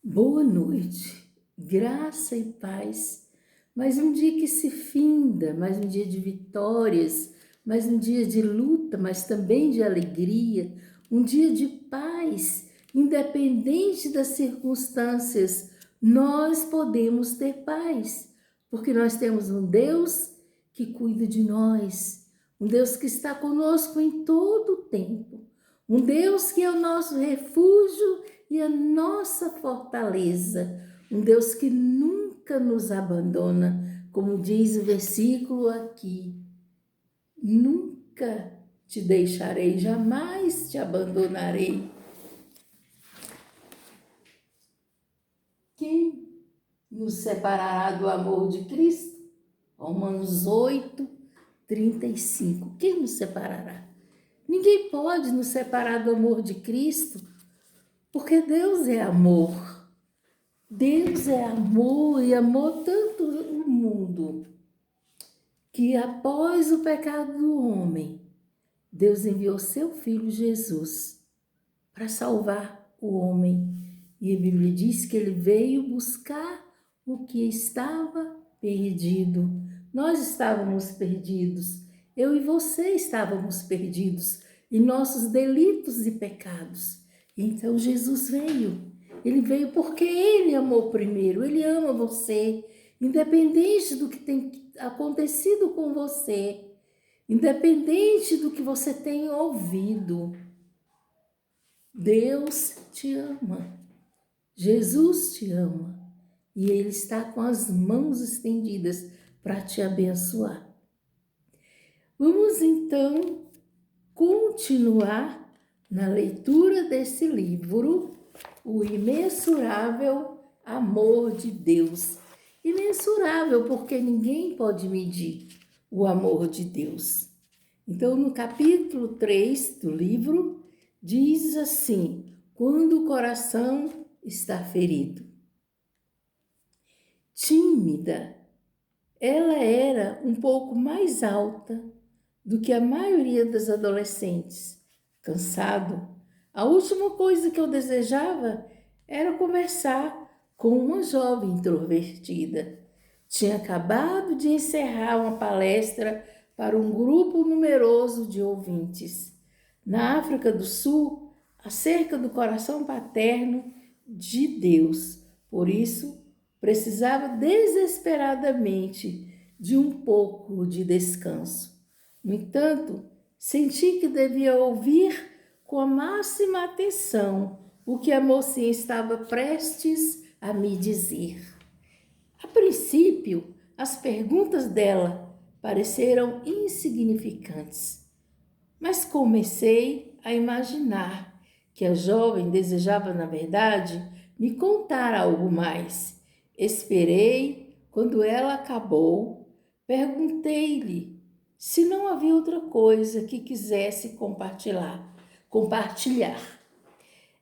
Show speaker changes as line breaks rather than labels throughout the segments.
Boa noite, graça e paz. Mais um dia que se finda, mais um dia de vitórias, mais um dia de luta, mas também de alegria, um dia de paz, independente das circunstâncias, nós podemos ter paz, porque nós temos um Deus que cuida de nós, um Deus que está conosco em todo o tempo, um Deus que é o nosso refúgio e a nossa fortaleza, um Deus que nunca nos abandona, como diz o versículo aqui, nunca te deixarei, jamais te abandonarei. Quem nos separará do amor de Cristo? Romanos 8:35. Quem nos separará? Ninguém pode nos separar do amor de Cristo, porque Deus é amor. Deus é amor e amou tanto o mundo que após o pecado do homem, Deus enviou seu Filho Jesus para salvar o homem. E a Bíblia diz que ele veio buscar o que estava perdido. Nós estávamos perdidos, eu e você estávamos perdidos em nossos delitos e pecados. Então Jesus veio. Ele veio porque ele amou primeiro, ele ama você, independente do que tem acontecido com você, independente do que você tem ouvido. Deus te ama, Jesus te ama e Ele está com as mãos estendidas para te abençoar. Vamos então continuar na leitura desse livro, O Imensurável Amor de Deus. Imensurável porque ninguém pode medir o amor de Deus. Então, no capítulo 3 do livro, diz assim: quando o coração está ferido. Tímida, ela era um pouco mais alta do que a maioria das adolescentes. Cansado, a última coisa que eu desejava era conversar com uma jovem introvertida. Tinha acabado de encerrar uma palestra para um grupo numeroso de ouvintes na África do Sul, acerca do coração paterno de Deus. Por isso, precisava desesperadamente de um pouco de descanso. No entanto, senti que devia ouvir com a máxima atenção o que a mocinha estava prestes a me dizer. A princípio, as perguntas dela pareceram insignificantes, mas comecei a imaginar que a jovem desejava, na verdade, me contar algo mais. Esperei, quando ela acabou, perguntei-lhe se não havia outra coisa que quisesse compartilhar.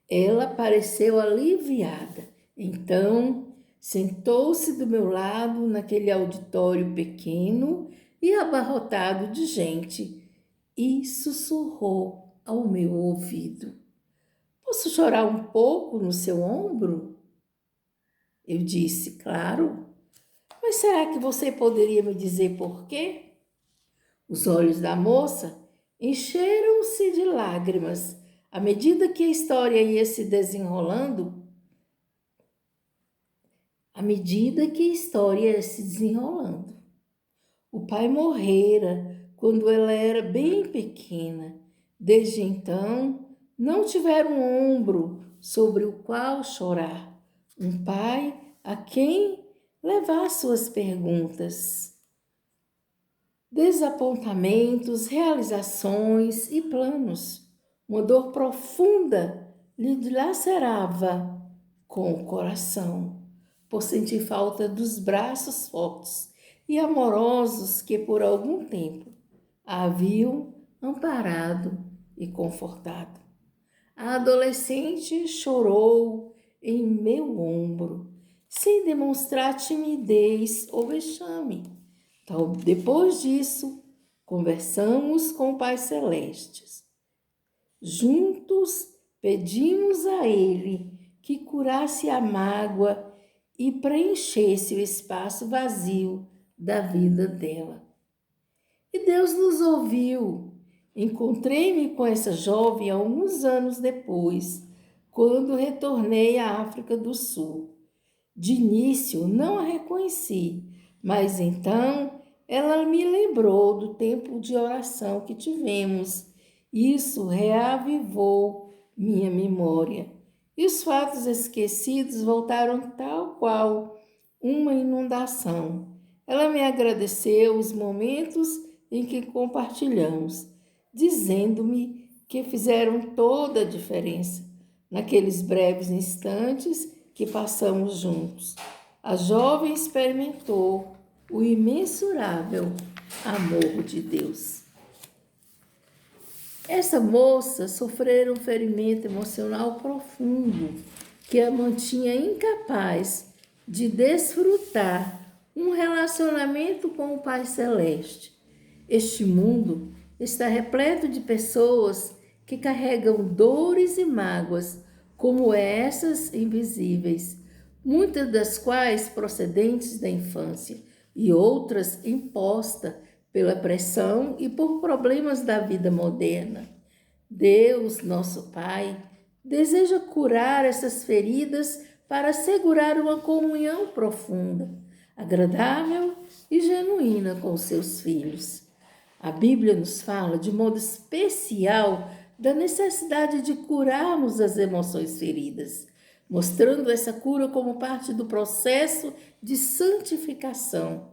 Ela pareceu aliviada. Então, sentou-se do meu lado naquele auditório pequeno e abarrotado de gente e sussurrou ao meu ouvido: posso chorar um pouco no seu ombro? Eu disse: claro. Mas será que você poderia me dizer por quê? Os olhos da moça encheram-se de lágrimas à medida que a história ia se desenrolando. O pai morrera quando ela era bem pequena. Desde então, não tiveram um ombro sobre o qual chorar. Um pai a quem levar suas perguntas, desapontamentos, realizações e planos. Uma dor profunda lhe dilacerava com o coração, por sentir falta dos braços fortes e amorosos que por algum tempo a haviam amparado e confortado. A adolescente chorou em meu ombro, sem demonstrar timidez ou vexame. Então, depois disso, conversamos com o Pai Celeste. Juntos pedimos a Ele que curasse a mágoa e preenchesse o espaço vazio da vida dela. E Deus nos ouviu. Encontrei-me com essa jovem alguns anos depois, quando retornei à África do Sul. De início não a reconheci, mas então ela me lembrou do tempo de oração que tivemos. Isso reavivou minha memória. E os fatos esquecidos voltaram tal qual uma inundação. Ela me agradeceu os momentos em que compartilhamos, dizendo-me que fizeram toda a diferença naqueles breves instantes que passamos juntos. A jovem experimentou o imensurável amor de Deus. Essa moça sofrera um ferimento emocional profundo que a mantinha incapaz de desfrutar um relacionamento com o Pai Celeste. Este mundo está repleto de pessoas que carregam dores e mágoas como essas invisíveis, muitas das quais procedentes da infância e outras impostas pela pressão e por problemas da vida moderna. Deus, nosso Pai, deseja curar essas feridas para assegurar uma comunhão profunda, agradável e genuína com seus filhos. A Bíblia nos fala de modo especial da necessidade de curarmos as emoções feridas, mostrando essa cura como parte do processo de santificação.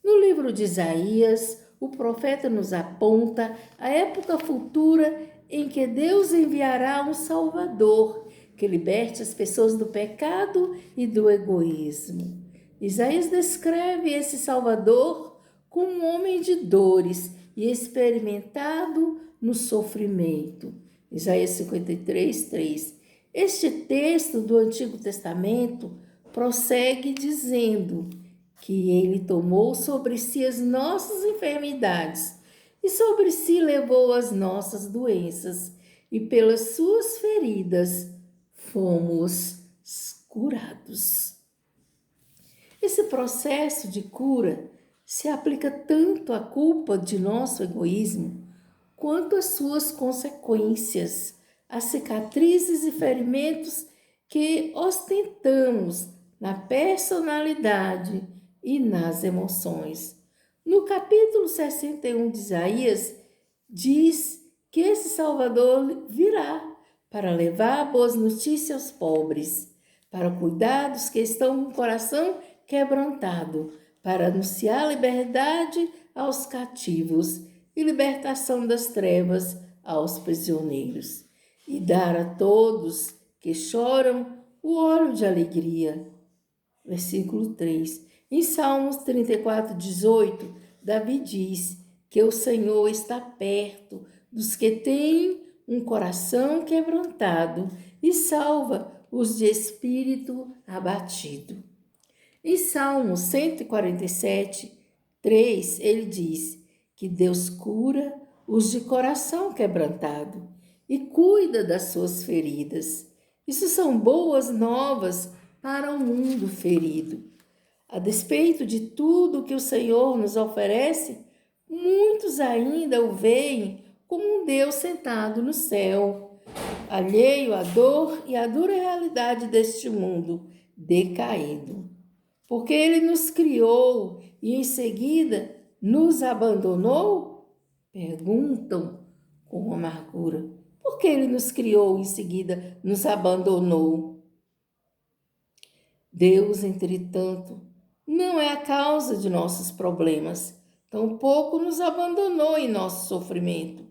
No livro de Isaías, o profeta nos aponta a época futura em que Deus enviará um Salvador que liberte as pessoas do pecado e do egoísmo. Isaías descreve esse Salvador como um homem de dores e experimentado no sofrimento. Isaías 53, 3. Este texto do Antigo Testamento prossegue dizendo que ele tomou sobre si as nossas enfermidades e sobre si levou as nossas doenças, e pelas suas feridas fomos curados. Esse processo de cura se aplica tanto à culpa de nosso egoísmo, quanto às suas consequências, às cicatrizes e ferimentos que ostentamos na personalidade e nas emoções. No capítulo 61 de Isaías, diz que esse Salvador virá para levar boas notícias aos pobres, para cuidar dos que estão com o coração quebrantado, para anunciar liberdade aos cativos e libertação das trevas aos prisioneiros, e dar a todos que choram o óleo de alegria. Versículo 3. Em Salmos 34, 18, Davi diz que o Senhor está perto dos que têm um coração quebrantado e salva os de espírito abatido. Em Salmos 147, 3, ele diz que Deus cura os de coração quebrantado e cuida das suas feridas. Isso são boas novas para o mundo ferido. A despeito de tudo que o Senhor nos oferece, muitos ainda o veem como um Deus sentado no céu, alheio à dor e à dura realidade deste mundo decaído. Porque ele nos criou e em seguida nos abandonou? Perguntam com amargura. Por que ele nos criou e em seguida nos abandonou? Deus, entretanto, não é a causa de nossos problemas, tampouco nos abandonou em nosso sofrimento.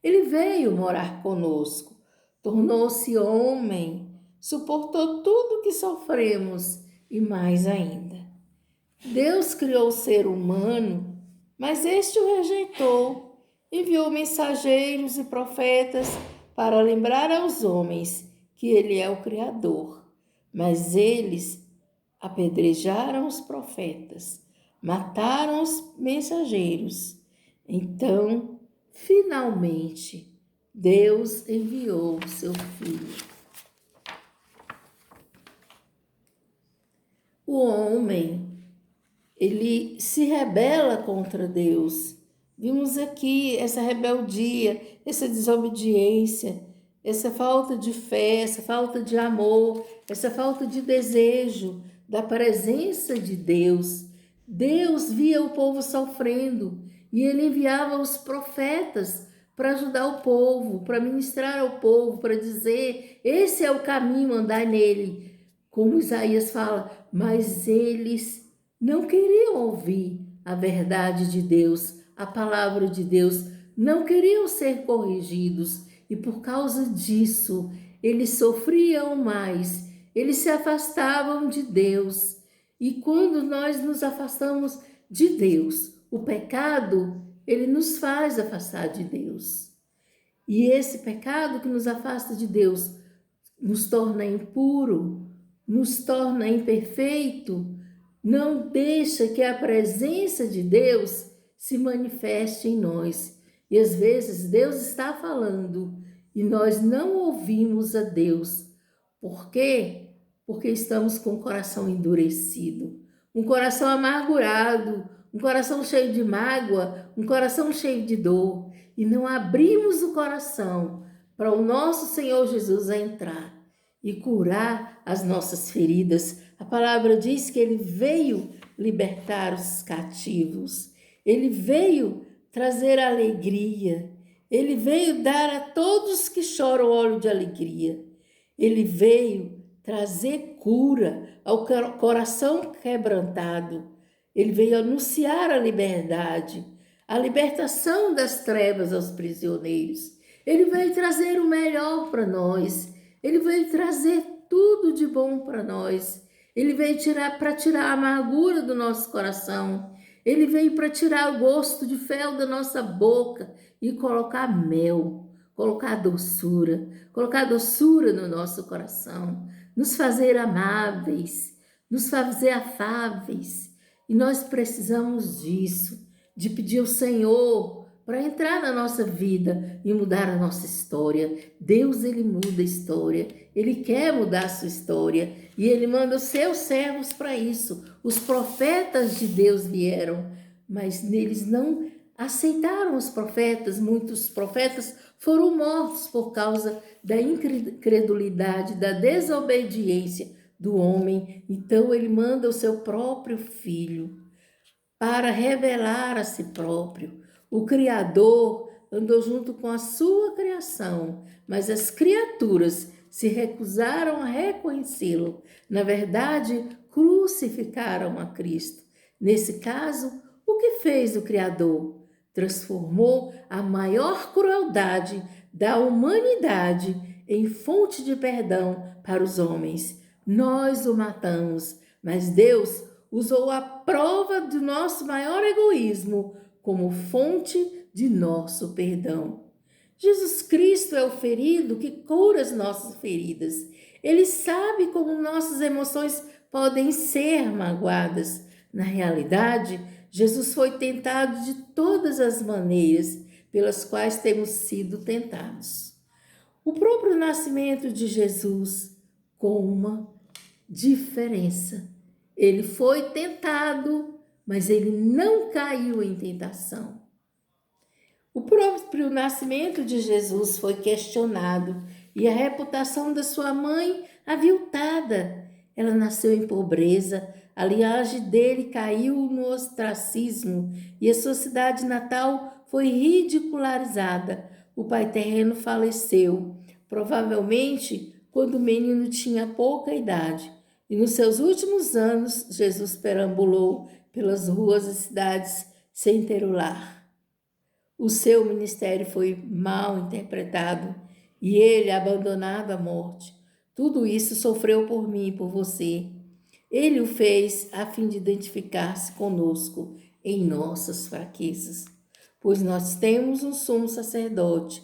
Ele veio morar conosco, tornou-se homem, suportou tudo que sofremos e mais ainda. Deus criou o ser humano, mas este o rejeitou. Enviou mensageiros e profetas para lembrar aos homens que ele é o Criador. Mas eles apedrejaram os profetas, mataram os mensageiros. Então, finalmente, Deus enviou seu Filho. homem, ele se rebela contra Deus. Vimos aqui essa rebeldia, essa desobediência, essa falta de fé, essa falta de amor, essa falta de desejo da presença de Deus. Deus via o povo sofrendo e ele enviava os profetas para ajudar o povo, para ministrar ao povo, para dizer: esse é o caminho, andai nele. Como Isaías fala, mas eles não queriam ouvir a verdade de Deus, a palavra de Deus, não queriam ser corrigidos e por causa disso eles sofriam mais, eles se afastavam de Deus. E quando nós nos afastamos de Deus, o pecado, ele nos faz afastar de Deus. E esse pecado que nos afasta de Deus nos torna impuro, nos torna imperfeito, não deixa que a presença de Deus se manifeste em nós. E às vezes Deus está falando e nós não ouvimos a Deus. Por quê? Porque estamos com o coração endurecido, um coração amargurado, um coração cheio de mágoa, um coração cheio de dor. E não abrimos o coração para o nosso Senhor Jesus entrar e curar as nossas feridas. A palavra diz que ele veio libertar os cativos, ele veio trazer alegria, ele veio dar a todos que choram óleo de alegria, ele veio trazer cura ao coração quebrantado, ele veio anunciar a liberdade, a libertação das trevas aos prisioneiros, ele veio trazer o melhor para nós. Ele veio trazer tudo de bom para nós. Ele veio para tirar a amargura do nosso coração. Ele veio para tirar o gosto de fel da nossa boca e colocar mel, colocar doçura no nosso coração, nos fazer amáveis, nos fazer afáveis. E nós precisamos disso, de pedir ao Senhor para entrar na nossa vida e mudar a nossa história. Deus, ele muda a história, ele quer mudar a sua história e ele manda os seus servos para isso. Os profetas de Deus vieram, mas eles não aceitaram os profetas. Muitos profetas foram mortos por causa da incredulidade, da desobediência do homem. Então ele manda o seu próprio filho para revelar a si próprio. O Criador andou junto com a sua criação, mas as criaturas se recusaram a reconhecê-lo. Na verdade, crucificaram a Cristo. Nesse caso, o que fez o Criador? Transformou a maior crueldade da humanidade em fonte de perdão para os homens. Nós o matamos, mas Deus usou a prova do nosso maior egoísmo como fonte de nosso perdão. Jesus Cristo é o ferido que cura as nossas feridas. Ele sabe como nossas emoções podem ser magoadas. Na realidade, Jesus foi tentado de todas as maneiras pelas quais temos sido tentados. O próprio nascimento de Jesus com uma diferença. Ele foi tentado, mas ele não caiu em tentação. O próprio nascimento de Jesus foi questionado e a reputação da sua mãe aviltada. Ela nasceu em pobreza, a linhagem dele caiu no ostracismo e a sua cidade natal foi ridicularizada. O pai terreno faleceu, provavelmente quando o menino tinha pouca idade. E nos seus últimos anos, Jesus perambulou pelas ruas e cidades sem ter o lar. O seu ministério foi mal interpretado e ele abandonado à morte. Tudo isso sofreu por mim e por você. Ele o fez a fim de identificar-se conosco em nossas fraquezas. Pois nós temos um sumo sacerdote.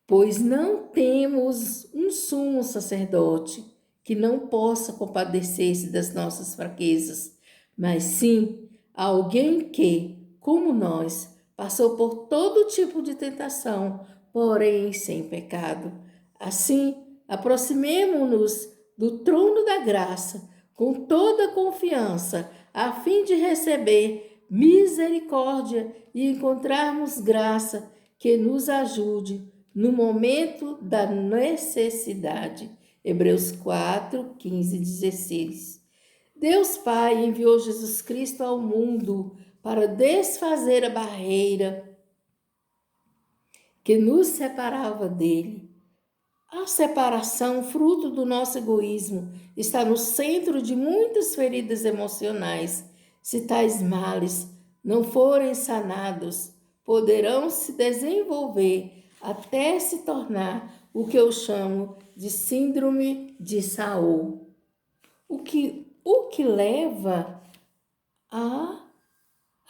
Pois não temos um sumo sacerdote que não possa compadecer-se das nossas fraquezas, mas sim alguém que, como nós, passou por todo tipo de tentação, porém sem pecado. Assim, aproximemo-nos do trono da graça com toda confiança, a fim de receber misericórdia e encontrarmos graça que nos ajude no momento da necessidade. Hebreus 4, 15 e 16. Deus Pai enviou Jesus Cristo ao mundo para desfazer a barreira que nos separava dele. A separação, fruto do nosso egoísmo, está no centro de muitas feridas emocionais. Se tais males não forem sanados, poderão se desenvolver até se tornar o que eu chamo de síndrome de Saul. O que leva a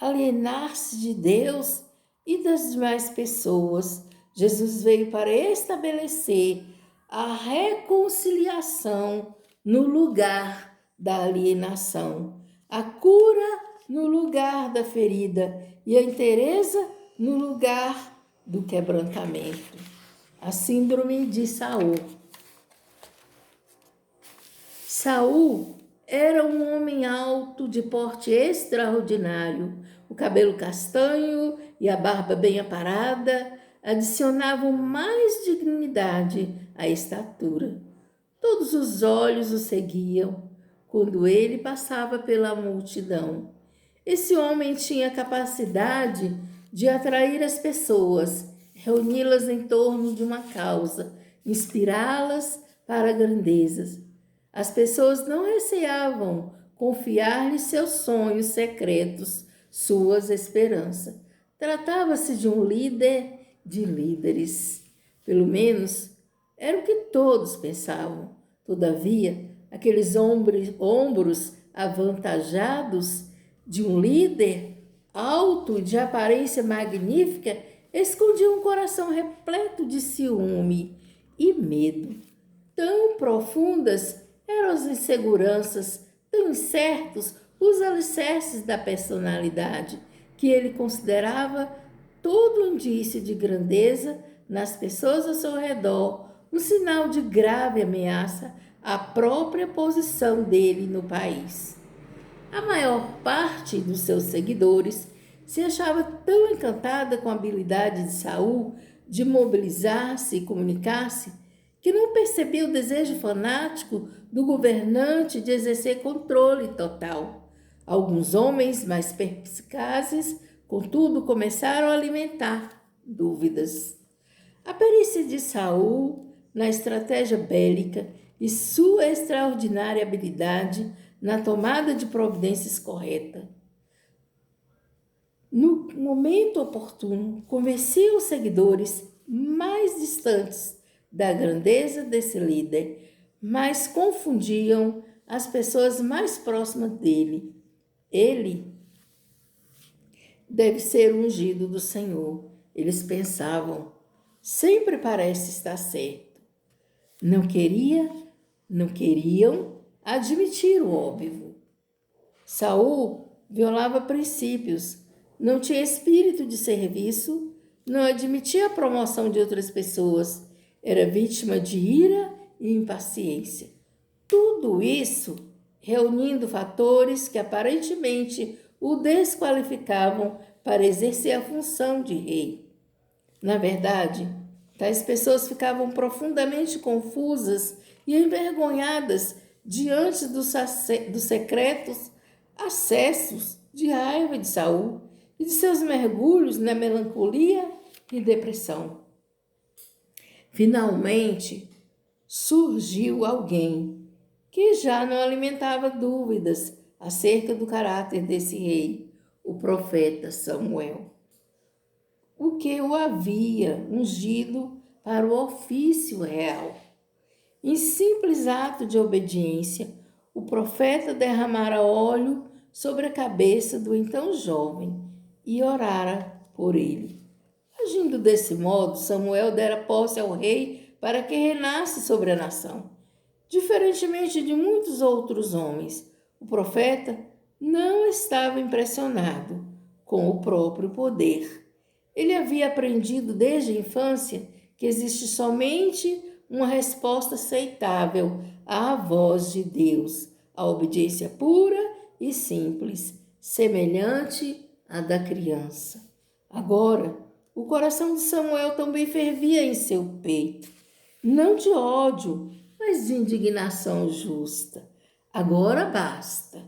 alienar-se de Deus e das demais pessoas. Jesus veio para estabelecer a reconciliação no lugar da alienação, a cura no lugar da ferida e a inteireza no lugar do quebrantamento. A síndrome de Saul. Saul era um homem alto, de porte extraordinário. O cabelo castanho e a barba bem aparada adicionavam mais dignidade à estatura. Todos os olhos o seguiam quando ele passava pela multidão. Esse homem tinha a capacidade de atrair as pessoas, reuni-las em torno de uma causa, inspirá-las para grandezas. As pessoas não receavam confiar-lhe seus sonhos secretos, suas esperanças. Tratava-se de um líder de líderes. Pelo menos era o que todos pensavam. Todavia, aqueles ombros avantajados de um líder alto e de aparência magnífica escondiam um coração repleto de ciúme e medo. Tão profundas eram as inseguranças, tão incertos os alicerces da personalidade, que ele considerava todo indício de grandeza nas pessoas ao seu redor um sinal de grave ameaça à própria posição dele no país. A maior parte dos seus seguidores se achava tão encantada com a habilidade de Saul de mobilizar-se e comunicar-se que não percebia o desejo fanático do governante de exercer controle total. Alguns homens mais perspicazes, contudo, começaram a alimentar dúvidas. A perícia de Saul na estratégia bélica e sua extraordinária habilidade na tomada de providências corretas. No momento oportuno, convencia os seguidores mais distantes da grandeza desse líder, mas confundiam as pessoas mais próximas dele. Ele deve ser ungido do Senhor. Eles pensavam, sempre parece estar certo. Não queriam admitir o óbvio. Saul violava princípios, não tinha espírito de serviço, não admitia a promoção de outras pessoas, era vítima de ira e impaciência. Tudo isso reunindo fatores que aparentemente o desqualificavam para exercer a função de rei. Na verdade, tais pessoas ficavam profundamente confusas e envergonhadas diante dos secretos acessos de raiva de Saul e de seus mergulhos na melancolia e depressão. Finalmente, surgiu alguém que já não alimentava dúvidas acerca do caráter desse rei, o profeta Samuel, o que o havia ungido para o ofício real. Em simples ato de obediência, o profeta derramara óleo sobre a cabeça do então jovem e orara por ele. Agindo desse modo, Samuel dera posse ao rei para que reinasse sobre a nação. Diferentemente de muitos outros homens, o profeta não estava impressionado com o próprio poder. Ele havia aprendido desde a infância que existe somente uma resposta aceitável à voz de Deus, a obediência pura e simples, semelhante à da criança. Agora, o coração de Samuel também fervia em seu peito, não de ódio, mas de indignação justa. Agora basta.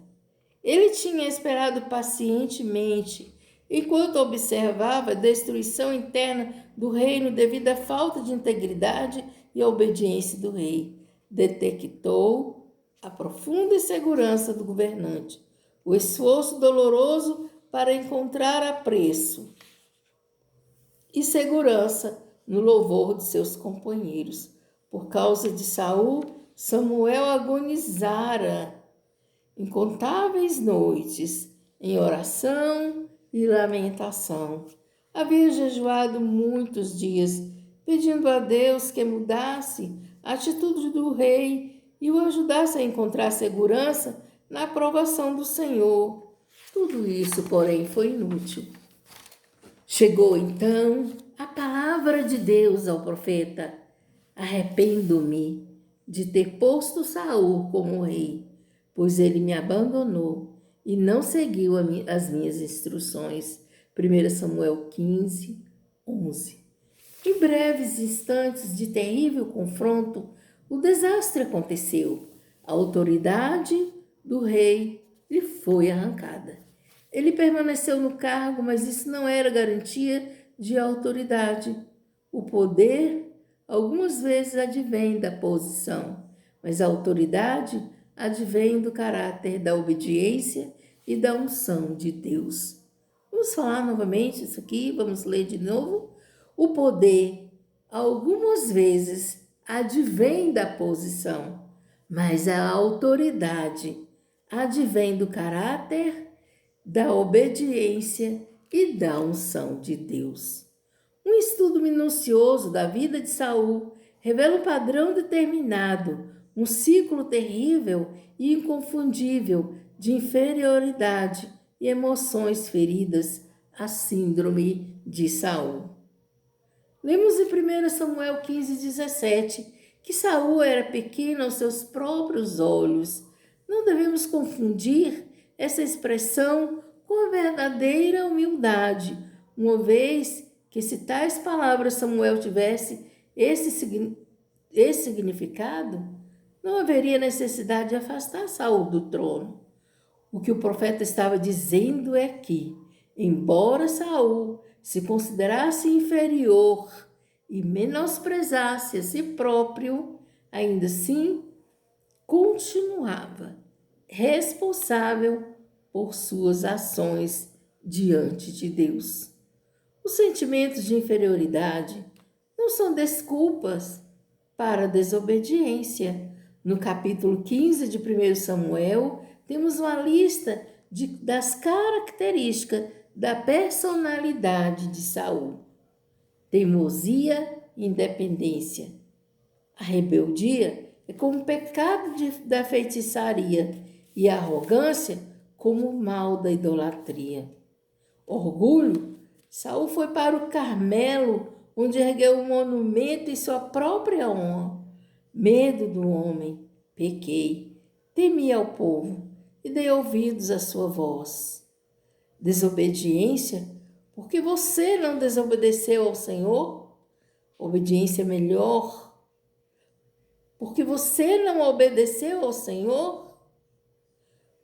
Ele tinha esperado pacientemente, enquanto observava a destruição interna do reino devido à falta de integridade e obediência do rei. Detectou a profunda insegurança do governante, o esforço doloroso para encontrar apreço e segurança no louvor de seus companheiros. Por causa de Saul, Samuel agonizara incontáveis noites em oração e lamentação. Havia jejuado muitos dias, pedindo a Deus que mudasse a atitude do rei e o ajudasse a encontrar segurança na aprovação do Senhor. Tudo isso, porém, foi inútil. Chegou então a palavra de Deus ao profeta: arrependo-me de ter posto Saul como rei, pois ele me abandonou e não seguiu as minhas instruções. 1 Samuel 15, 11. Em breves instantes de terrível confronto, o desastre aconteceu. A autoridade do rei lhe foi arrancada. Ele permaneceu no cargo, mas isso não era garantia de autoridade. O poder algumas vezes advém da posição, mas a autoridade advém do caráter da obediência e da unção de Deus. Vamos falar novamente isso aqui, vamos ler de novo. O poder algumas vezes advém da posição, mas a autoridade advém do caráter, da obediência e da unção de Deus. Um estudo minucioso da vida de Saul revela um padrão determinado, um ciclo terrível e inconfundível de inferioridade e emoções feridas, a síndrome de Saul. Lemos em 1 Samuel 15:17 que Saul era pequeno aos seus próprios olhos. Não devemos confundir essa expressão com a verdadeira humildade, uma vez que se tais palavras Samuel tivesse esse significado, não haveria necessidade de afastar Saul do trono. O que o profeta estava dizendo é que, embora Saul se considerasse inferior e menosprezasse a si próprio, ainda assim continuava responsável por suas ações diante de Deus. Os sentimentos de inferioridade não são desculpas para a desobediência. No capítulo 15 de 1 Samuel, temos uma lista das características da personalidade de Saul: teimosia e independência. A rebeldia é como o pecado da feitiçaria e a arrogância como o mal da idolatria. Orgulho: Saul foi para o Carmelo, onde ergueu um monumento em sua própria honra. Medo do homem: pequei, temi ao povo e dei ouvidos à sua voz. Desobediência: porque você não desobedeceu ao Senhor? Obediência melhor: porque você não obedeceu ao Senhor?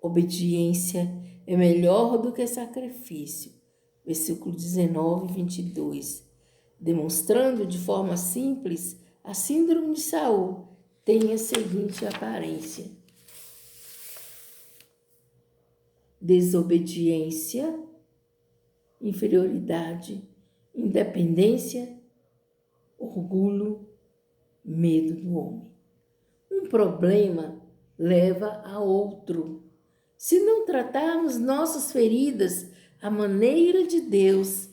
Obediência é melhor do que sacrifício. Versículo 19 e 22. Demonstrando de forma simples, a síndrome de Saul tem a seguinte aparência: desobediência, inferioridade, independência, orgulho, medo do homem. Um problema leva a outro. Se não tratarmos nossas feridas à maneira de Deus,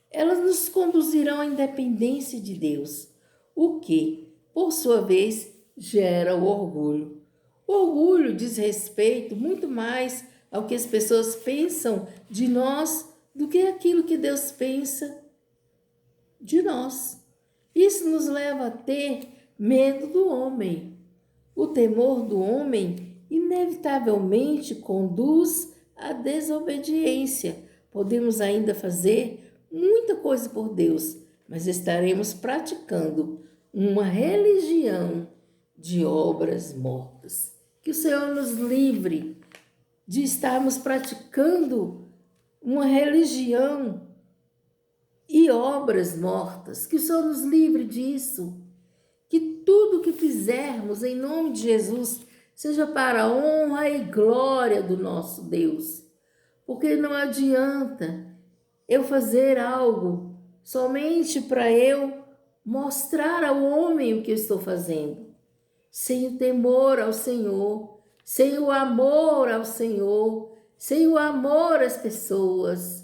elas nos conduzirão à independência de Deus, o que, por sua vez, gera o orgulho. O orgulho diz respeito muito mais ao que as pessoas pensam de nós do que aquilo que Deus pensa de nós. Isso nos leva a ter medo do homem. O temor do homem inevitavelmente conduz à desobediência. Podemos ainda fazer muita coisa por Deus, mas estaremos praticando uma religião de obras mortas. Que o Senhor nos livre de estarmos praticando uma religião e obras mortas. Que o Senhor nos livre disso. Que tudo que fizermos em nome de Jesus seja para a honra e glória do nosso Deus. Porque não adianta eu fazer algo somente para eu mostrar ao homem o que eu estou fazendo, sem o temor ao Senhor, sem o amor ao Senhor, sem o amor às pessoas.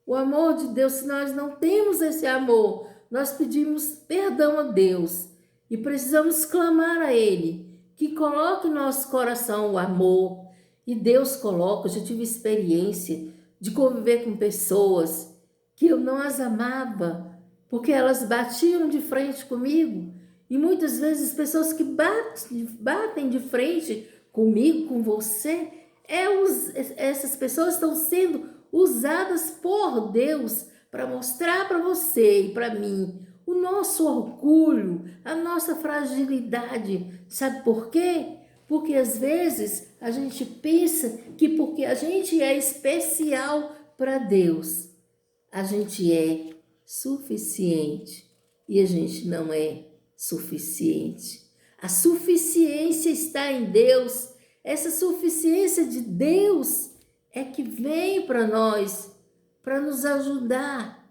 O amor de Deus, se nós não temos esse amor, nós pedimos perdão a Deus e precisamos clamar a Ele que coloque em nosso coração o amor. E Deus coloca. Eu já tive experiência de conviver com pessoas que eu não as amava, porque elas batiam de frente comigo. E muitas vezes pessoas que batem de frente comigo, com você, essas pessoas estão sendo usadas por Deus para mostrar para você e para mim o nosso orgulho, a nossa fragilidade. Sabe por quê? Porque às vezes a gente pensa que porque a gente é especial para Deus, a gente é suficiente, e a gente não é suficiente. A suficiência está em Deus. Essa suficiência de Deus é que vem para nós, para nos ajudar.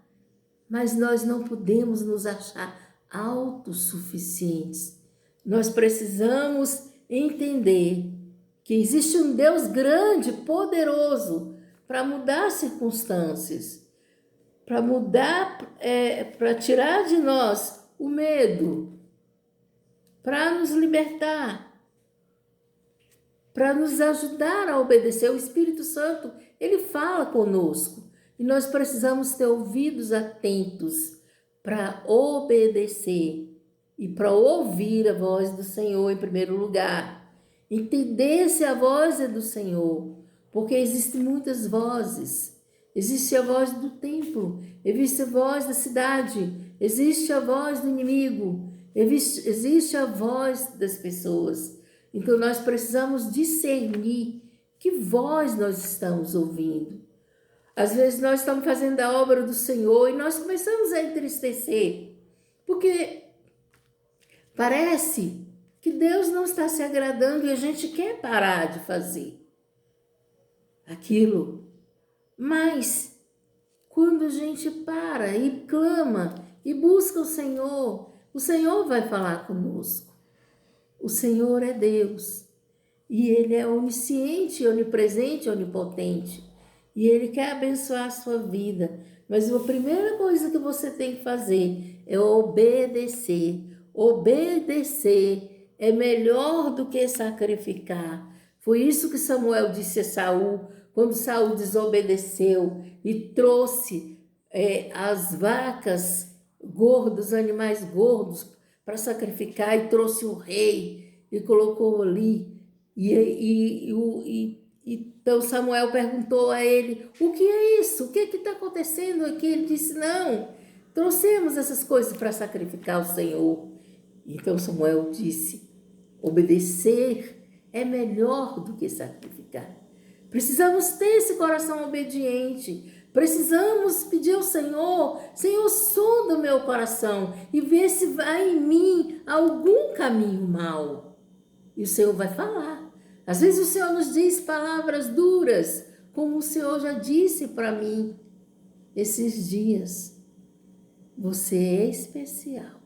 Mas nós não podemos nos achar autossuficientes. Nós precisamos entender que existe um Deus grande, poderoso, para mudar circunstâncias, para mudar, para tirar de nós o medo, para nos libertar, para nos ajudar a obedecer. O Espírito Santo, ele fala conosco e nós precisamos ter ouvidos atentos para obedecer e para ouvir a voz do Senhor em primeiro lugar. Entender se a voz é do Senhor, porque existem muitas vozes. Existe a voz do templo, existe a voz da cidade, existe a voz do inimigo, existe a voz das pessoas. Então nós precisamos discernir que voz nós estamos ouvindo. Às vezes nós estamos fazendo a obra do Senhor e nós começamos a entristecer, porque parece que Deus não está se agradando e a gente quer parar de fazer aquilo. Mas quando a gente para e clama e busca o Senhor vai falar conosco. O Senhor é Deus e Ele é onisciente, onipresente, onipotente. E Ele quer abençoar a sua vida. Mas a primeira coisa que você tem que fazer é obedecer. Obedecer é melhor do que sacrificar. Foi isso que Samuel disse a Saul, quando Saul desobedeceu e trouxe as vacas gordas, os animais gordos, para sacrificar, e trouxe o rei e colocou ali. Então Samuel perguntou a ele: o que é isso? O que está acontecendo aqui? Ele disse: não, trouxemos essas coisas para sacrificar ao Senhor. Então Samuel disse: obedecer é melhor do que sacrificar. Precisamos ter esse coração obediente. Precisamos pedir ao Senhor: Senhor, sonda o meu coração e vê se vai em mim algum caminho mau. E o Senhor vai falar. Às vezes o Senhor nos diz palavras duras, como o Senhor já disse para mim esses dias. Você é especial,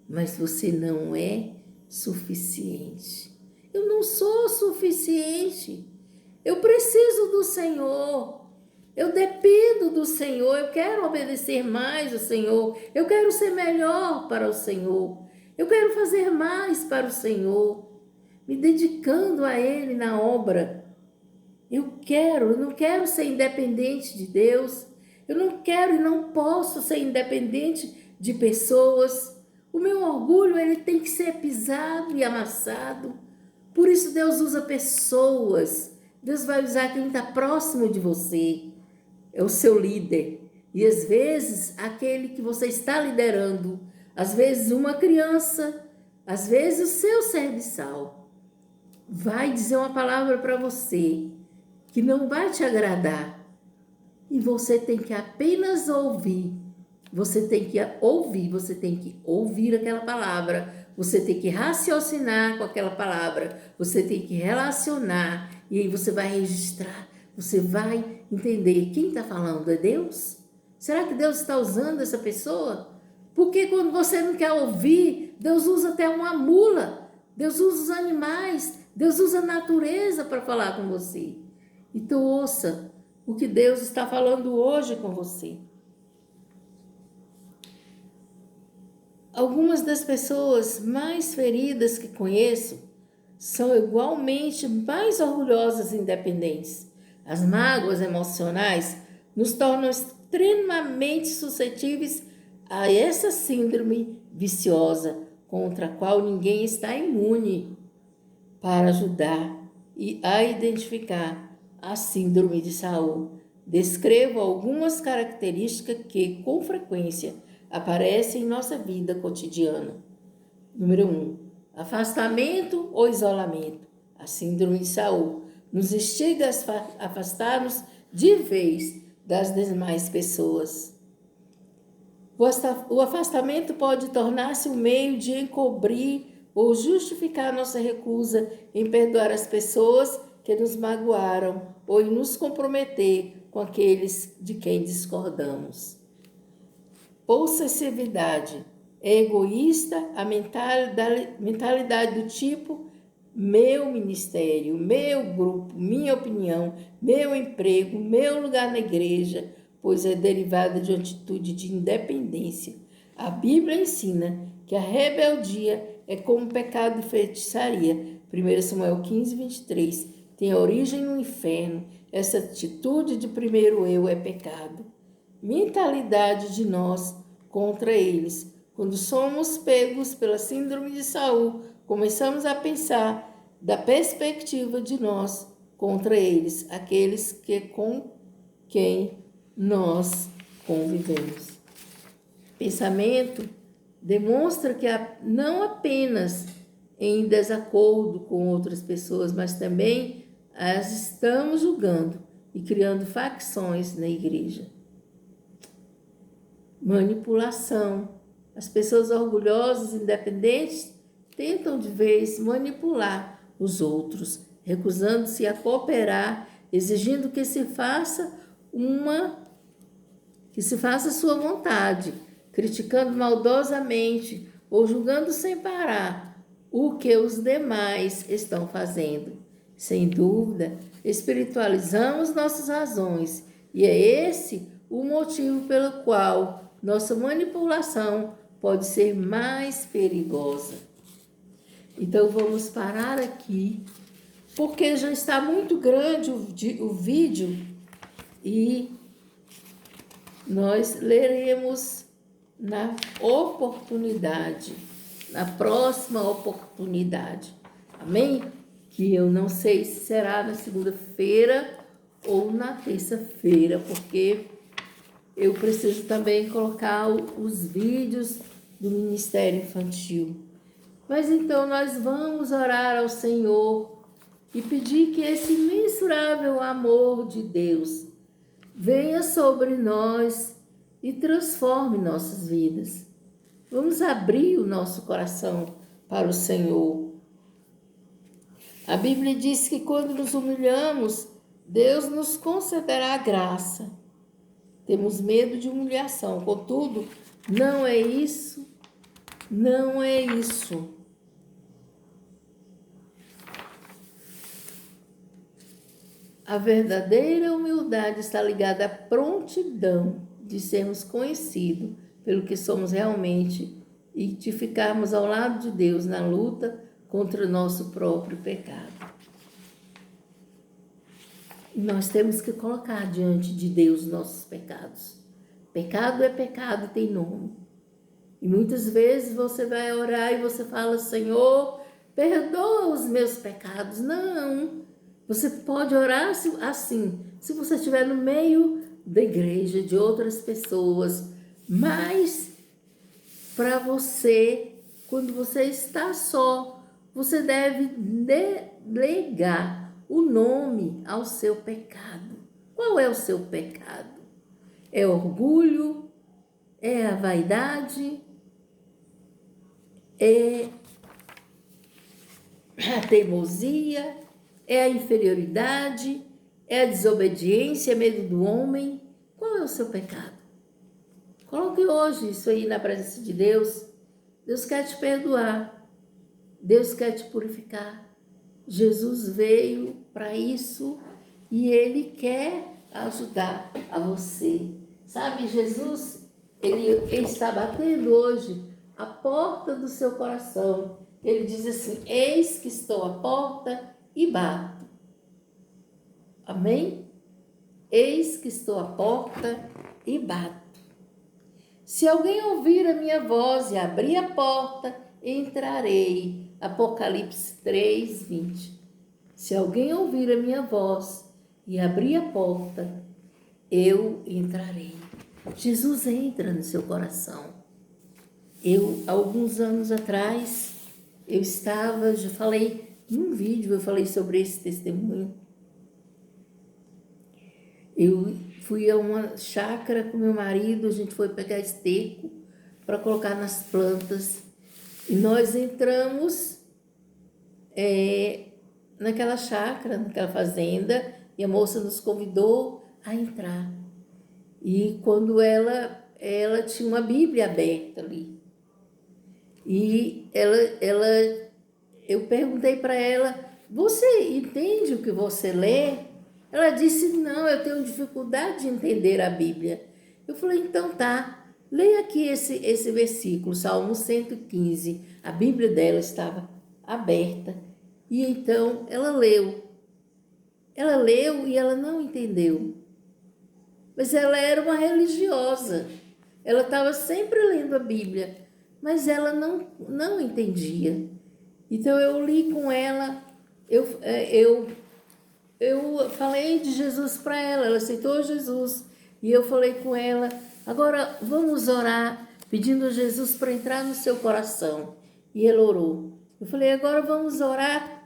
mas você não é suficiente. Eu não sou suficiente. Eu preciso do Senhor. Eu dependo do Senhor. Eu quero obedecer mais ao Senhor. Eu quero ser melhor para o Senhor. Eu quero fazer mais para o Senhor, me dedicando a Ele na obra. Eu não quero ser independente de Deus. Eu não quero e não posso ser independente de pessoas. O meu orgulho, ele tem que ser pisado e amassado, Por isso Deus usa pessoas. Deus vai usar quem está próximo de você. É o seu líder. E às vezes aquele que você está liderando, às vezes uma criança, às vezes o seu serviçal, vai dizer uma palavra para você que não vai te agradar. E você tem que apenas ouvir. Você tem que ouvir, você tem que ouvir aquela palavra. Você tem que raciocinar com aquela palavra. Você tem que relacionar. E aí você vai registrar. Você vai entender quem está falando é Deus? Será que Deus está usando essa pessoa? Porque quando você não quer ouvir, Deus usa até uma mula. Deus usa os animais. Deus usa a natureza para falar com você. Então ouça o que Deus está falando hoje com você. Algumas das pessoas mais feridas que conheço são igualmente mais orgulhosas e independentes. As mágoas emocionais nos tornam extremamente suscetíveis a essa síndrome viciosa contra a qual ninguém está imune. Para ajudar a identificar a síndrome de Saul, descrevo algumas características que, com frequência, aparecem em nossa vida cotidiana. Número 1. Afastamento ou isolamento. A síndrome de Saul nos instiga a afastar-nos de vez das demais pessoas. O afastamento pode tornar-se um meio de encobrir ou justificar nossa recusa em perdoar as pessoas que nos magoaram ou em nos comprometer com aqueles de quem discordamos. Possessividade é egoísta a mentalidade do tipo meu ministério, meu grupo, minha opinião, meu emprego, meu lugar na igreja, pois é derivada de uma atitude de independência. A Bíblia ensina que a rebeldia é como pecado de feitiçaria. 1 Samuel 15, 23. Tem origem no inferno. Essa atitude de primeiro eu é pecado. Mentalidade de nós contra eles. Quando somos pegos pela síndrome de Saul, começamos a pensar da perspectiva de nós contra eles, aqueles com quem nós convivemos. Pensamento demonstra que não apenas em desacordo com outras pessoas, mas também as estamos julgando e criando facções na igreja. Manipulação. As pessoas orgulhosas, independentes, tentam de vez manipular os outros, recusando-se a cooperar, exigindo que se faça sua vontade, criticando maldosamente ou julgando sem parar o que os demais estão fazendo. Sem dúvida, espiritualizamos nossas razões e é esse o motivo pelo qual nossa manipulação pode ser mais perigosa. Então vamos parar aqui, porque já está muito grande o vídeo e nós leremos na próxima oportunidade. Amém? Que eu não sei se será na segunda-feira ou na terça-feira, porque eu preciso também colocar os vídeos do Ministério Infantil. Mas então nós vamos orar ao Senhor e pedir que esse imensurável amor de Deus venha sobre nós e transforme nossas vidas. Vamos abrir o nosso coração para o Senhor. A Bíblia diz que quando nos humilhamos, Deus nos concederá graça. Temos medo de humilhação, contudo, não é isso. A verdadeira humildade está ligada à prontidão de sermos conhecidos pelo que somos realmente e de ficarmos ao lado de Deus na luta contra o nosso próprio pecado. Nós temos que colocar diante de Deus nossos pecados. Pecado é pecado, tem nome. E muitas vezes você vai orar e você fala, Senhor, perdoa os meus pecados. Não. Você pode orar assim, se você estiver no meio da igreja, de outras pessoas, mas para você, quando você está só, você deve delegar o nome ao seu pecado. Qual é o seu pecado? É orgulho? É a vaidade? É a teimosia? É a inferioridade? É a desobediência? É medo do homem? Qual é o seu pecado? Coloque hoje isso aí na presença de Deus. Deus quer te perdoar. Deus quer te purificar. Jesus veio para isso e Ele quer ajudar a você. Sabe, Jesus, ele está batendo hoje a porta do seu coração. Ele diz assim: eis que estou à porta e bato. Amém? Eis que estou à porta e bato. Se alguém ouvir a minha voz e abrir a porta, entrarei. Apocalipse 3, 20. Se alguém ouvir a minha voz e abrir a porta, eu entrarei. Jesus entra no seu coração. Alguns anos atrás, já falei num vídeo, eu falei sobre esse testemunho. Eu fui a uma chácara com meu marido, a gente foi pegar esterco para colocar nas plantas. E nós entramos naquela chácara, naquela fazenda, e a moça nos convidou a entrar. E quando ela tinha uma Bíblia aberta ali. E eu perguntei para ela: você entende o que você lê? Ela disse: não, eu tenho dificuldade de entender a Bíblia. Eu falei: então tá, leia aqui esse versículo, Salmo 115. A Bíblia dela estava aberta. E então ela leu. Ela leu e ela não entendeu. Mas ela era uma religiosa. Ela estava sempre lendo a Bíblia, mas ela não entendia. Então eu li com ela, eu falei de Jesus para ela, ela aceitou Jesus. E eu falei com ela: agora vamos orar, pedindo a Jesus para entrar no seu coração. E ela orou. Eu falei: agora vamos orar.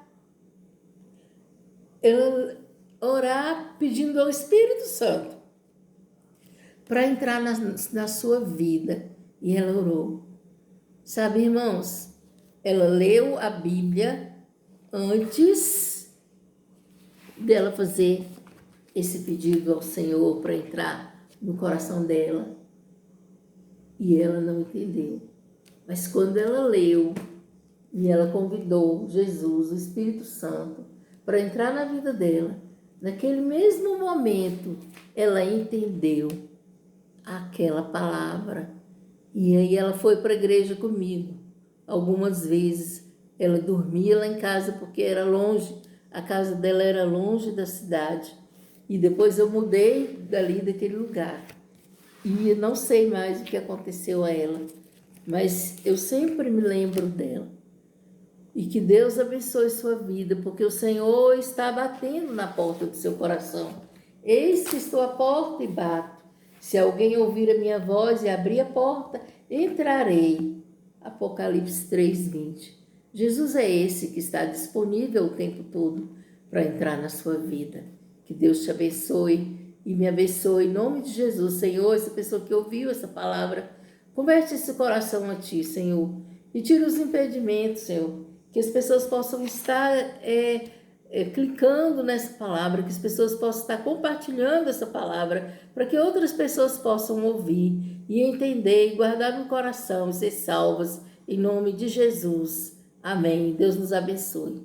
Orar pedindo ao Espírito Santo para entrar na sua vida. E ela orou. Sabe, irmãos, ela leu a Bíblia antes dela fazer esse pedido ao Senhor para entrar no coração dela. E ela não entendeu. Mas quando ela leu e ela convidou Jesus, o Espírito Santo, para entrar na vida dela, naquele mesmo momento, ela entendeu aquela palavra. E aí ela foi para a igreja comigo. Algumas vezes ela dormia lá em casa porque era longe, a casa dela era longe da cidade. E depois eu mudei daquele lugar. E não sei mais o que aconteceu a ela, mas eu sempre me lembro dela. E que Deus abençoe sua vida, porque o Senhor está batendo na porta do seu coração. Eis que estou à porta e bato. Se alguém ouvir a minha voz e abrir a porta, entrarei. Apocalipse 3, 20. Jesus é esse que está disponível o tempo todo para entrar na sua vida. Que Deus te abençoe e me abençoe em nome de Jesus. Senhor, essa pessoa que ouviu essa palavra, converte esse coração a Ti, Senhor, e tira os impedimentos, Senhor. Que as pessoas possam estar clicando nessa palavra, que as pessoas possam estar compartilhando essa palavra, para que outras pessoas possam ouvir e entender e guardar no coração e ser salvas, em nome de Jesus. Amém. Deus nos abençoe.